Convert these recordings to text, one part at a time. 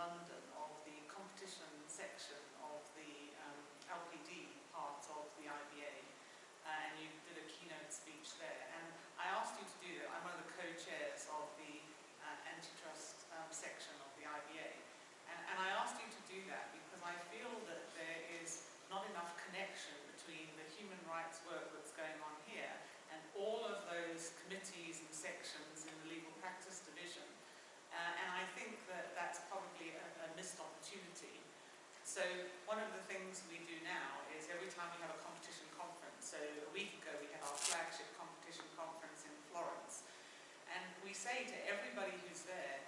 London of the competition section of the LPD part of the IBA, and you did a keynote speech there. And I asked you to do that. I'm one of the co-chairs of the antitrust section of the IBA. And I asked you to do that because I feel that there is not enough connection between the human rights work that's going on here and all of those committees and sections in the legal practice division. And I think that that's probably a missed opportunity. So one of the things we do now is every time we have a competition conference, so a week ago we had our flagship competition conference in Florence, and we say to everybody who's there,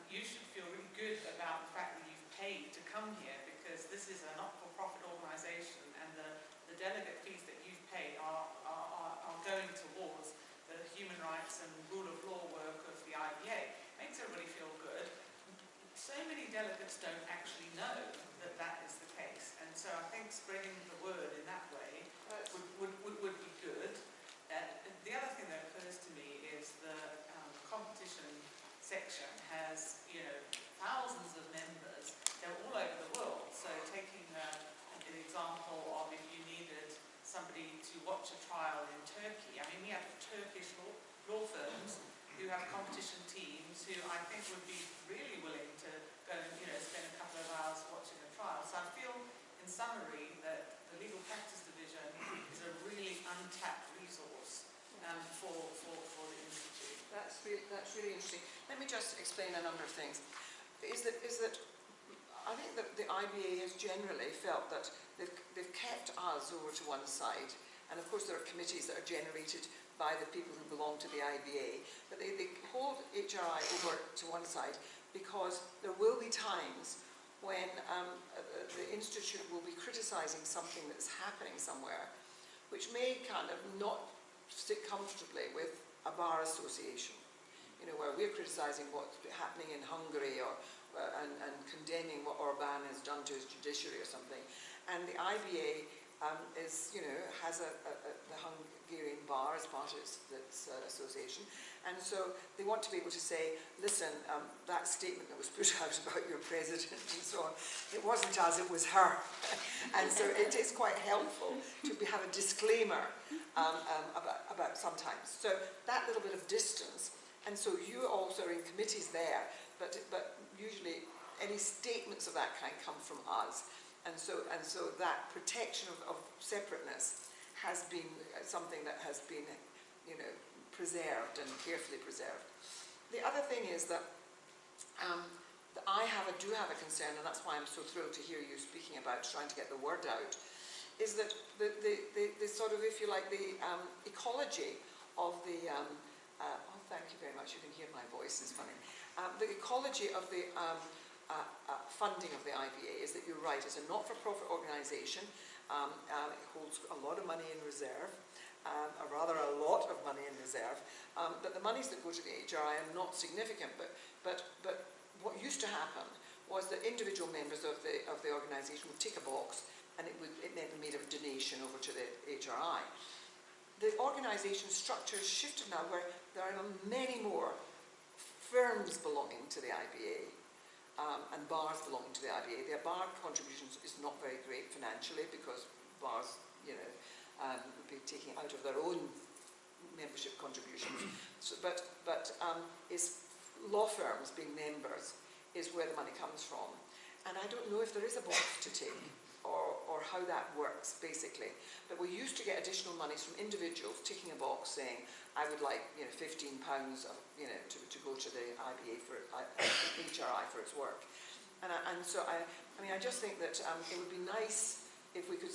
you should feel really good about the fact that you've paid to come here, because this is a not-for-profit organisation, and the delegate fees that you've paid are going towards the human rights and rule of law work of the IBA. Makes everybody feel good. So many delegates don't actually know that that is the case, and so I think spreading the word in that way would be good. The other thing that occurs to me is the competition section has, thousands of members. They're all over the world. So taking an example of if you needed somebody to watch a trial in Turkey, I mean, we have Turkish law firms who have competition teams who I think would be really willing to go and spend a couple of hours watching a trial. So I feel, in summary, that the legal practice division is a really untapped resource for the Institute. That's really interesting. Let me just explain a number of things. Is that I think that the IBA has generally felt that they've kept us over to one side, and of course there are committees that are generated by the people who belong to the IBA, but they hold HRI over to one side because there will be times when the Institute will be criticising something that's happening somewhere, which may kind of not sit comfortably with a bar association, where we're criticising what's happening in Hungary and condemning what Orbán has done to his judiciary or something. And the IBA has the Hungarian bar as part of its association, and so they want to be able to say, listen, that statement that was put out about your president and so on, it wasn't us, it was her. And so it is quite helpful to have a disclaimer about sometimes. So that little bit of distance, and so you also are in committees there, but usually any statements of that kind come from us. And so that protection of separateness has been something that has been, preserved and carefully preserved. The other thing is that I do have a concern, and that's why I'm so thrilled to hear you speaking about trying to get the word out, is that the sort of, if you like, the ecology of the, oh, thank you very much, you can hear my voice, it's funny. The ecology of the funding of the IBA is that you're right, it's a not-for-profit organisation, it holds a lot of money in reserve, a lot of money in reserve, but the monies that go to the HRI are not significant, but what used to happen was that individual members of the organisation would tick a box, and it meant they made a donation over to the HRI. The organisation structure has shifted now where there are many more firms belonging to the IBA, and bars belonging to the IBA. Their bar contributions is not very great financially because bars, would be taking out of their own membership contributions. So, but is law firms being members is where the money comes from. And I don't know if there is a box to tick or how that works, basically. But we used to get additional monies from individuals ticking a box saying, I would like, £15 to go to the IBA for HRI for its work. And so I just think that it would be nice if we could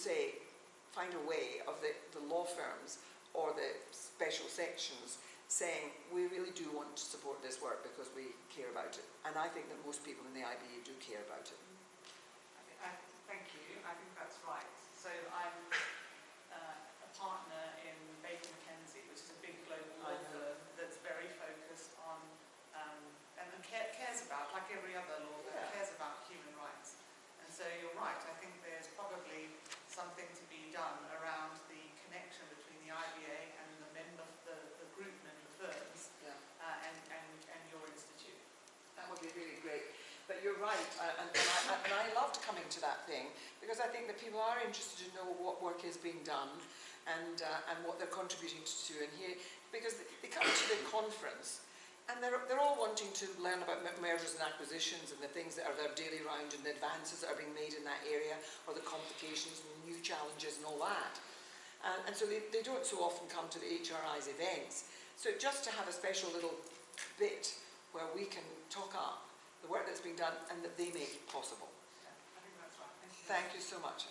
find a way of the law firms or the special sections saying, we really do want to support this work because we care about it. And I think that most people in the IBA do care about it. Thank you. I think that's right. So I'm a partner in Baker McKenzie, which is a big global law firm that's very focused on and cares about, like every other law firm, cares about human rights. And so you're right. I think there's probably something to be done around the connection between the IBA and the group member firms and your institute. That would be really great. But you're right, and I loved coming to that thing because I think that people are interested to know what work is being done and what they're contributing to and here, because they come to the conference and they're all wanting to learn about mergers and acquisitions and the things that are their daily round and the advances that are being made in that area, or the complications and new challenges and all that. And so they don't so often come to the HRI's events. So just to have a special little bit where we can talk up the work that's being done and that they make possible. Yeah, I think that's right. Thank you so much.